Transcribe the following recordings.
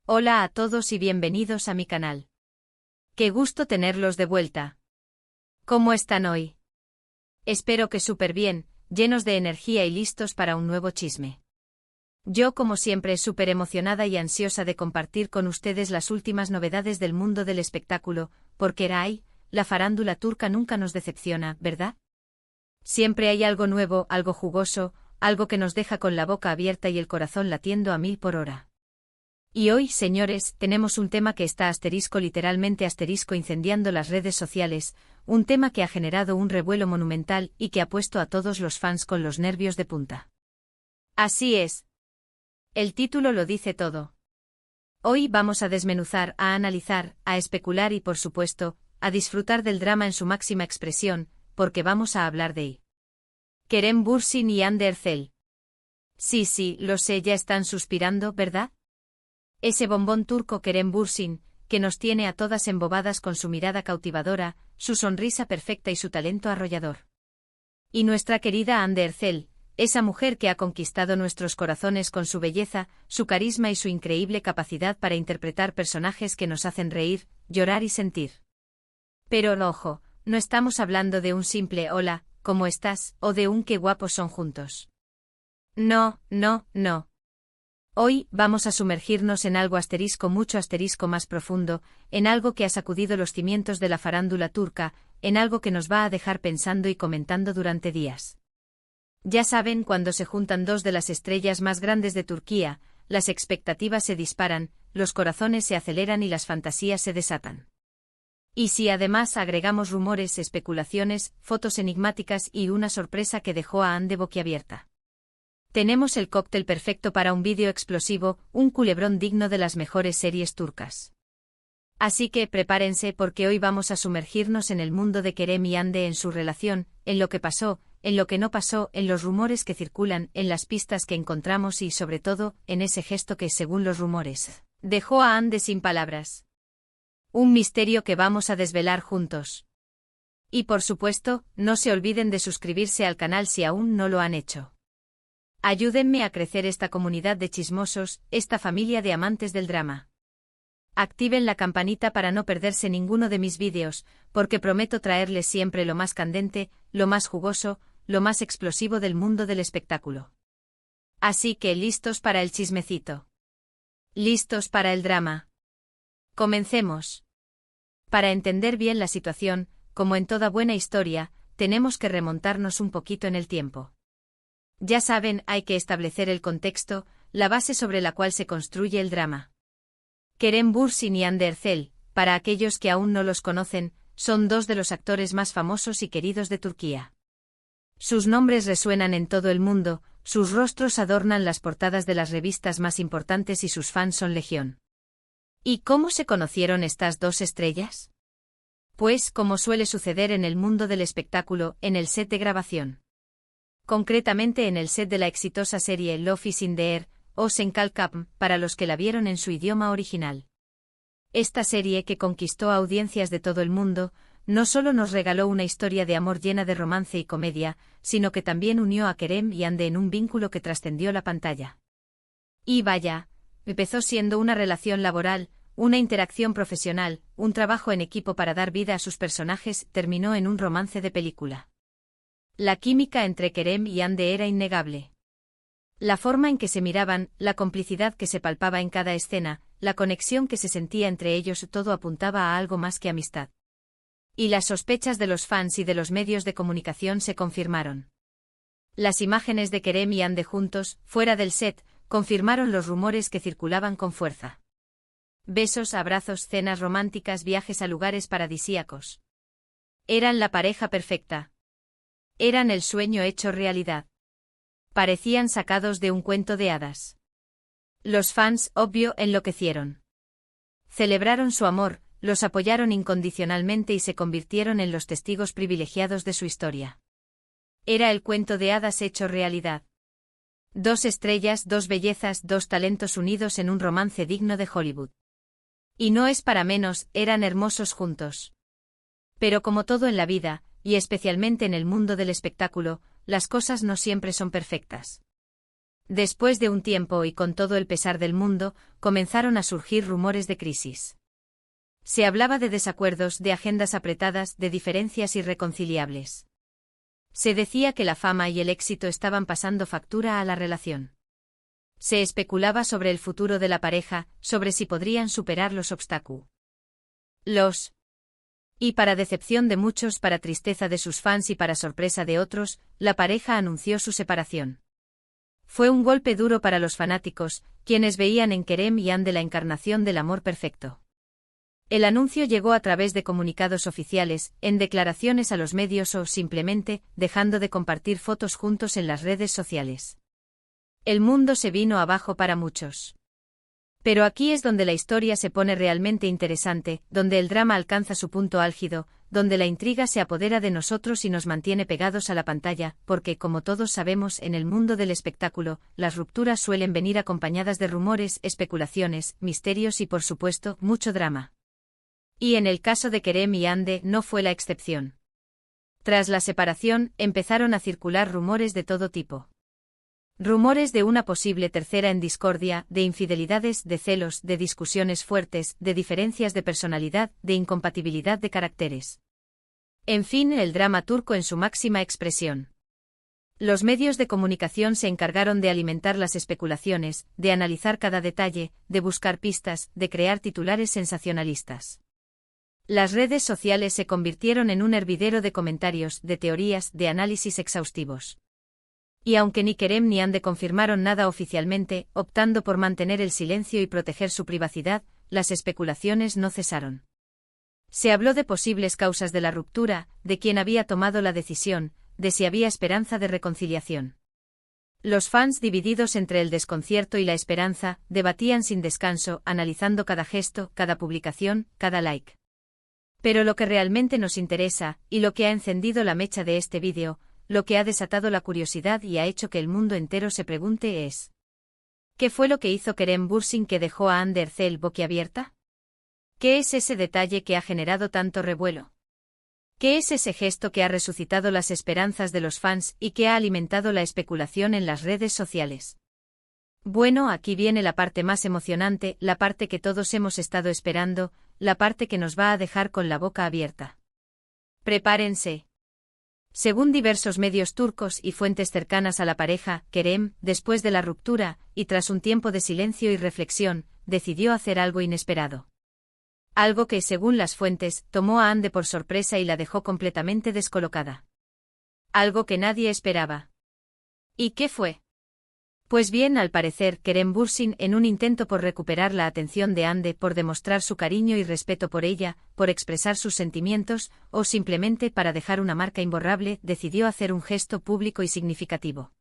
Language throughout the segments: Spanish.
Hola a todos y bienvenidos a mi canal. Qué gusto tenerlos de vuelta. ¿Cómo están hoy? Espero que súper bien, llenos de energía y listos para un nuevo chisme. Yo como siempre súper emocionada y ansiosa de compartir con ustedes las últimas novedades del mundo del espectáculo, porque la farándula turca nunca nos decepciona, ¿verdad? Siempre hay algo nuevo, algo jugoso, algo que nos deja con la boca abierta y el corazón latiendo a 1000 por hora. Y hoy, señores, tenemos un tema que está literalmente incendiando las redes sociales, un tema que ha generado un revuelo monumental y que ha puesto a todos los fans con los nervios de punta. Así es. El título lo dice todo. Hoy vamos a desmenuzar, a analizar, a especular y por supuesto, a disfrutar del drama en su máxima expresión, porque vamos a hablar de Kerem Bürsin y Hande Erçel. Sí, lo sé, ya están suspirando, ¿verdad? Ese bombón turco Kerem Bürsin, que nos tiene a todas embobadas con su mirada cautivadora, su sonrisa perfecta y su talento arrollador. Y nuestra querida Hande Erçel, esa mujer que ha conquistado nuestros corazones con su belleza, su carisma y su increíble capacidad para interpretar personajes que nos hacen reír, llorar y sentir. Pero ojo, no estamos hablando de un simple hola, ¿cómo estás? O de un qué guapos son juntos. No. Hoy vamos a sumergirnos en algo mucho más profundo, en algo que ha sacudido los cimientos de la farándula turca, en algo que nos va a dejar pensando y comentando durante días. Ya saben, cuando se juntan dos de las estrellas más grandes de Turquía, las expectativas se disparan, los corazones se aceleran y las fantasías se desatan. Y si además agregamos rumores, especulaciones, fotos enigmáticas y una sorpresa que dejó a Hande boquiabierta. Tenemos el cóctel perfecto para un vídeo explosivo, un culebrón digno de las mejores series turcas. Así que prepárense porque hoy vamos a sumergirnos en el mundo de Kerem y Hande, en su relación, en lo que pasó, en lo que no pasó, en los rumores que circulan, en las pistas que encontramos y sobre todo, en ese gesto que, según los rumores, dejó a Hande sin palabras. Un misterio que vamos a desvelar juntos. Y por supuesto, no se olviden de suscribirse al canal si aún no lo han hecho. Ayúdenme a crecer esta comunidad de chismosos, esta familia de amantes del drama. Activen la campanita para no perderse ninguno de mis vídeos, porque prometo traerles siempre lo más candente, lo más jugoso, lo más explosivo del mundo del espectáculo. Así que, ¿listos para el chismecito? ¿Listos para el drama? Comencemos. Para entender bien la situación, como en toda buena historia, tenemos que remontarnos un poquito en el tiempo. Ya saben, hay que establecer el contexto, la base sobre la cual se construye el drama. Kerem Bürsin y Hande Erçel, para aquellos que aún no los conocen, son dos de los actores más famosos y queridos de Turquía. Sus nombres resuenan en todo el mundo, sus rostros adornan las portadas de las revistas más importantes y sus fans son legión. ¿Y cómo se conocieron estas dos estrellas? Pues, como suele suceder en el mundo del espectáculo, en el set de grabación. Concretamente en el set de la exitosa serie Love is in the Air, o Sen Kalkapm, para los que la vieron en su idioma original. Esta serie, que conquistó a audiencias de todo el mundo, no solo nos regaló una historia de amor llena de romance y comedia, sino que también unió a Kerem y Hande en un vínculo que trascendió la pantalla. Y vaya, empezó siendo una relación laboral, una interacción profesional, un trabajo en equipo para dar vida a sus personajes, terminó en un romance de película. La química entre Kerem y Hande era innegable. La forma en que se miraban, la complicidad que se palpaba en cada escena, la conexión que se sentía entre ellos, todo apuntaba a algo más que amistad. Y las sospechas de los fans y de los medios de comunicación se confirmaron. Las imágenes de Kerem y Hande juntos, fuera del set, confirmaron los rumores que circulaban con fuerza. Besos, abrazos, cenas románticas, viajes a lugares paradisíacos. Eran la pareja perfecta. Eran el sueño hecho realidad. Parecían sacados de un cuento de hadas. Los fans, obvio, enloquecieron. Celebraron su amor, los apoyaron incondicionalmente y se convirtieron en los testigos privilegiados de su historia. Era el cuento de hadas hecho realidad. Dos estrellas, dos bellezas, dos talentos unidos en un romance digno de Hollywood. Y no es para menos, eran hermosos juntos. Pero como todo en la vida, y especialmente en el mundo del espectáculo, las cosas no siempre son perfectas. Después de un tiempo y con todo el pesar del mundo, comenzaron a surgir rumores de crisis. Se hablaba de desacuerdos, de agendas apretadas, de diferencias irreconciliables. Se decía que la fama y el éxito estaban pasando factura a la relación. Se especulaba sobre el futuro de la pareja, sobre si podrían superar los obstáculos. Y para decepción de muchos, para tristeza de sus fans y para sorpresa de otros, la pareja anunció su separación. Fue un golpe duro para los fanáticos, quienes veían en Kerem y Ande la encarnación del amor perfecto. El anuncio llegó a través de comunicados oficiales, en declaraciones a los medios o, simplemente, dejando de compartir fotos juntos en las redes sociales. El mundo se vino abajo para muchos. Pero aquí es donde la historia se pone realmente interesante, donde el drama alcanza su punto álgido, donde la intriga se apodera de nosotros y nos mantiene pegados a la pantalla, porque, como todos sabemos, en el mundo del espectáculo, las rupturas suelen venir acompañadas de rumores, especulaciones, misterios y, por supuesto, mucho drama. Y en el caso de Kerem y Ande no fue la excepción. Tras la separación, empezaron a circular rumores de todo tipo. Rumores de una posible tercera en discordia, de infidelidades, de celos, de discusiones fuertes, de diferencias de personalidad, de incompatibilidad de caracteres. En fin, el drama turco en su máxima expresión. Los medios de comunicación se encargaron de alimentar las especulaciones, de analizar cada detalle, de buscar pistas, de crear titulares sensacionalistas. Las redes sociales se convirtieron en un hervidero de comentarios, de teorías, de análisis exhaustivos. Y aunque ni Kerem ni Ande confirmaron nada oficialmente, optando por mantener el silencio y proteger su privacidad, las especulaciones no cesaron. Se habló de posibles causas de la ruptura, de quién había tomado la decisión, de si había esperanza de reconciliación. Los fans, divididos entre el desconcierto y la esperanza, debatían sin descanso, analizando cada gesto, cada publicación, cada like. Pero lo que realmente nos interesa, y lo que ha encendido la mecha de este vídeo, lo que ha desatado la curiosidad y ha hecho que el mundo entero se pregunte es: ¿qué fue lo que hizo Kerem Bürsin que dejó a Hande Erçel boquiabierta? ¿Qué es ese detalle que ha generado tanto revuelo? ¿Qué es ese gesto que ha resucitado las esperanzas de los fans y que ha alimentado la especulación en las redes sociales? Bueno, aquí viene la parte más emocionante, la parte que todos hemos estado esperando, la parte que nos va a dejar con la boca abierta. Prepárense. Según diversos medios turcos y fuentes cercanas a la pareja, Kerem, después de la ruptura, y tras un tiempo de silencio y reflexión, decidió hacer algo inesperado. Algo que, según las fuentes, tomó a Hande por sorpresa y la dejó completamente descolocada. Algo que nadie esperaba. ¿Y qué fue? Pues bien, al parecer, Kerem Bürsin, en un intento por recuperar la atención de Hande, por demostrar su cariño y respeto por ella, por expresar sus sentimientos, o simplemente para dejar una marca imborrable, decidió hacer un gesto público y significativo.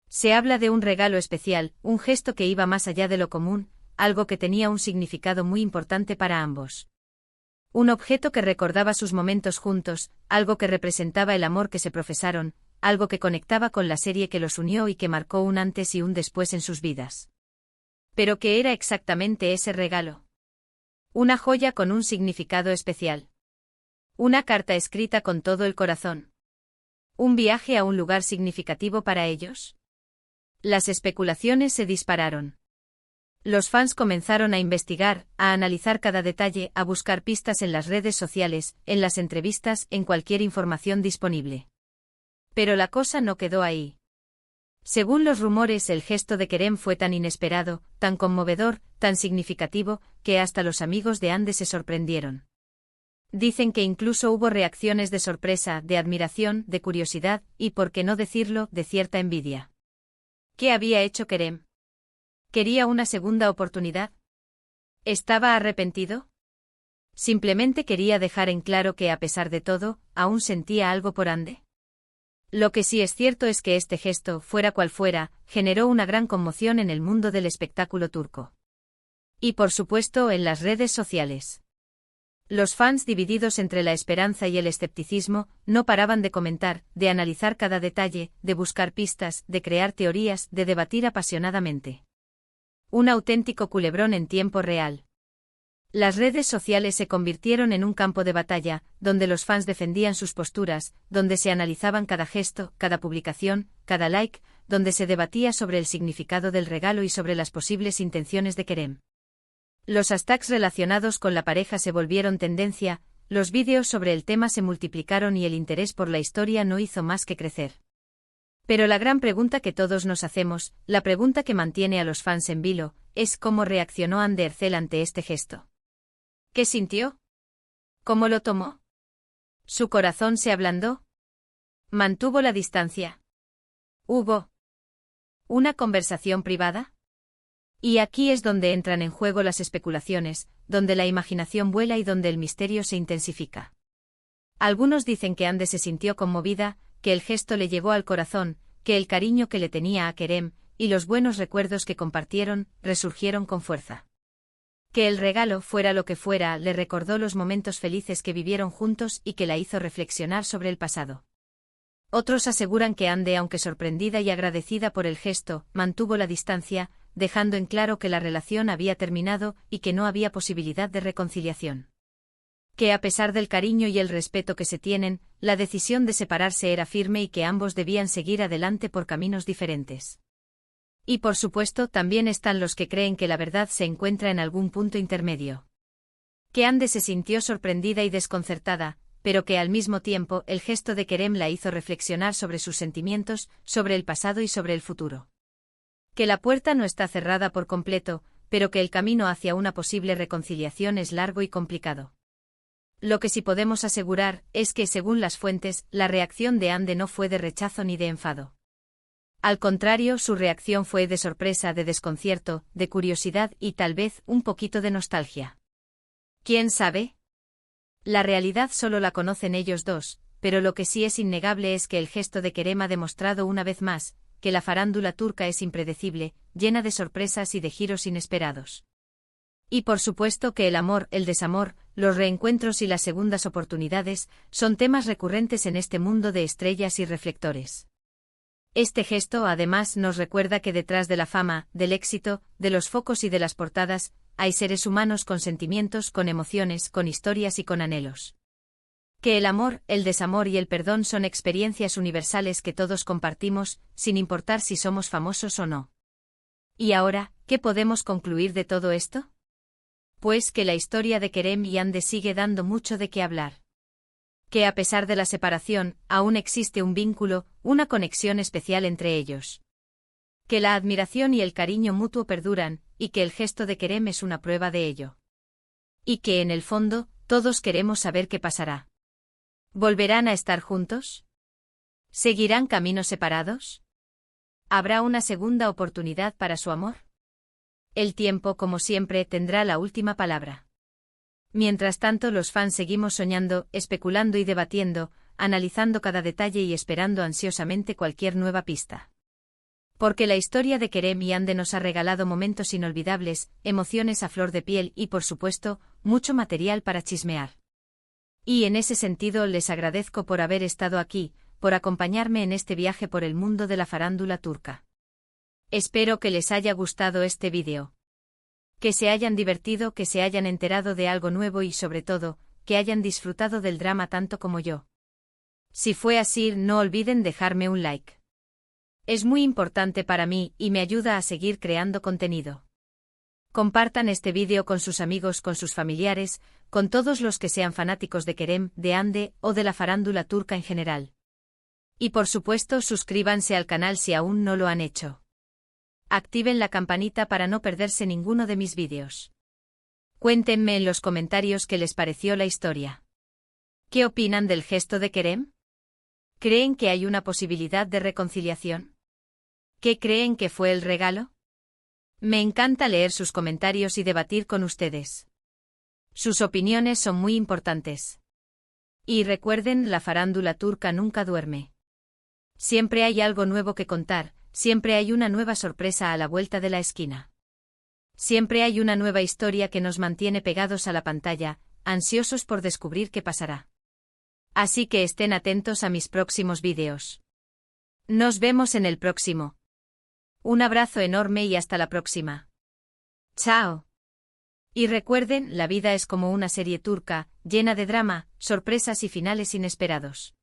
Se habla de un regalo especial, un gesto que iba más allá de lo común, algo que tenía un significado muy importante para ambos. Un objeto que recordaba sus momentos juntos, algo que representaba el amor que se profesaron, algo que conectaba con la serie que los unió y que marcó un antes y un después en sus vidas. ¿Pero qué era exactamente ese regalo? Una joya con un significado especial. Una carta escrita con todo el corazón. ¿Un viaje a un lugar significativo para ellos? Las especulaciones se dispararon. Los fans comenzaron a investigar, a analizar cada detalle, a buscar pistas en las redes sociales, en las entrevistas, en cualquier información disponible. Pero la cosa no quedó ahí. Según los rumores, el gesto de Kerem fue tan inesperado, tan conmovedor, tan significativo, que hasta los amigos de Hande se sorprendieron. Dicen que incluso hubo reacciones de sorpresa, de admiración, de curiosidad, y por qué no decirlo, de cierta envidia. ¿Qué había hecho Kerem? ¿Quería una segunda oportunidad? ¿Estaba arrepentido? ¿Simplemente quería dejar en claro que, a pesar de todo, aún sentía algo por Hande? Lo que sí es cierto es que este gesto, fuera cual fuera, generó una gran conmoción en el mundo del espectáculo turco. Y por supuesto en las redes sociales. Los fans, divididos entre la esperanza y el escepticismo, no paraban de comentar, de analizar cada detalle, de buscar pistas, de crear teorías, de debatir apasionadamente. Un auténtico culebrón en tiempo real. Las redes sociales se convirtieron en un campo de batalla, donde los fans defendían sus posturas, donde se analizaban cada gesto, cada publicación, cada like, donde se debatía sobre el significado del regalo y sobre las posibles intenciones de Kerem. Los hashtags relacionados con la pareja se volvieron tendencia, los vídeos sobre el tema se multiplicaron y el interés por la historia no hizo más que crecer. Pero la gran pregunta que todos nos hacemos, la pregunta que mantiene a los fans en vilo, es cómo reaccionó Hande Erçel ante este gesto. ¿Qué sintió? ¿Cómo lo tomó? ¿Su corazón se ablandó? ¿Mantuvo la distancia? ¿Hubo una conversación privada? Y aquí es donde entran en juego las especulaciones, donde la imaginación vuela y donde el misterio se intensifica. Algunos dicen que Hande se sintió conmovida, que el gesto le llegó al corazón, que el cariño que le tenía a Kerem, y los buenos recuerdos que compartieron, resurgieron con fuerza. Que el regalo, fuera lo que fuera, le recordó los momentos felices que vivieron juntos y que la hizo reflexionar sobre el pasado. Otros aseguran que Hande, aunque sorprendida y agradecida por el gesto, mantuvo la distancia, dejando en claro que la relación había terminado y que no había posibilidad de reconciliación. Que a pesar del cariño y el respeto que se tienen, la decisión de separarse era firme y que ambos debían seguir adelante por caminos diferentes. Y por supuesto también están los que creen que la verdad se encuentra en algún punto intermedio. Que Hande se sintió sorprendida y desconcertada, pero que al mismo tiempo el gesto de Kerem la hizo reflexionar sobre sus sentimientos, sobre el pasado y sobre el futuro. Que la puerta no está cerrada por completo, pero que el camino hacia una posible reconciliación es largo y complicado. Lo que sí podemos asegurar es que, según las fuentes, la reacción de Hande no fue de rechazo ni de enfado. Al contrario, su reacción fue de sorpresa, de desconcierto, de curiosidad y tal vez un poquito de nostalgia. ¿Quién sabe? La realidad solo la conocen ellos dos, pero lo que sí es innegable es que el gesto de Kerem ha demostrado una vez más que la farándula turca es impredecible, llena de sorpresas y de giros inesperados. Y por supuesto que el amor, el desamor, los reencuentros y las segundas oportunidades son temas recurrentes en este mundo de estrellas y reflectores. Este gesto además nos recuerda que detrás de la fama, del éxito, de los focos y de las portadas, hay seres humanos con sentimientos, con emociones, con historias y con anhelos. Que el amor, el desamor y el perdón son experiencias universales que todos compartimos, sin importar si somos famosos o no. ¿Y ahora, qué podemos concluir de todo esto? Pues que la historia de Kerem y Hande sigue dando mucho de qué hablar. Que a pesar de la separación, aún existe un vínculo, una conexión especial entre ellos. Que la admiración y el cariño mutuo perduran, y que el gesto de Kerem es una prueba de ello. Y que en el fondo, todos queremos saber qué pasará. ¿Volverán a estar juntos? ¿Seguirán caminos separados? ¿Habrá una segunda oportunidad para su amor? El tiempo, como siempre, tendrá la última palabra. Mientras tanto, los fans seguimos soñando, especulando y debatiendo, analizando cada detalle y esperando ansiosamente cualquier nueva pista. Porque la historia de Kerem y Hande nos ha regalado momentos inolvidables, emociones a flor de piel y, por supuesto, mucho material para chismear. Y en ese sentido les agradezco por haber estado aquí, por acompañarme en este viaje por el mundo de la farándula turca. Espero que les haya gustado este vídeo. Que se hayan divertido, que se hayan enterado de algo nuevo y sobre todo, que hayan disfrutado del drama tanto como yo. Si fue así, no olviden dejarme un like. Es muy importante para mí y me ayuda a seguir creando contenido. Compartan este vídeo con sus amigos, con sus familiares, con todos los que sean fanáticos de Kerem, de Hande o de la farándula turca en general. Y por supuesto, suscríbanse al canal si aún no lo han hecho. Activen la campanita para no perderse ninguno de mis vídeos. Cuéntenme en los comentarios qué les pareció la historia. ¿Qué opinan del gesto de Kerem? ¿Creen que hay una posibilidad de reconciliación? ¿Qué creen que fue el regalo? Me encanta leer sus comentarios y debatir con ustedes. Sus opiniones son muy importantes. Y recuerden, la farándula turca nunca duerme. Siempre hay algo nuevo que contar, siempre hay una nueva sorpresa a la vuelta de la esquina. Siempre hay una nueva historia que nos mantiene pegados a la pantalla, ansiosos por descubrir qué pasará. Así que estén atentos a mis próximos vídeos. Nos vemos en el próximo. Un abrazo enorme y hasta la próxima. Chao. Y recuerden, la vida es como una serie turca, llena de drama, sorpresas y finales inesperados.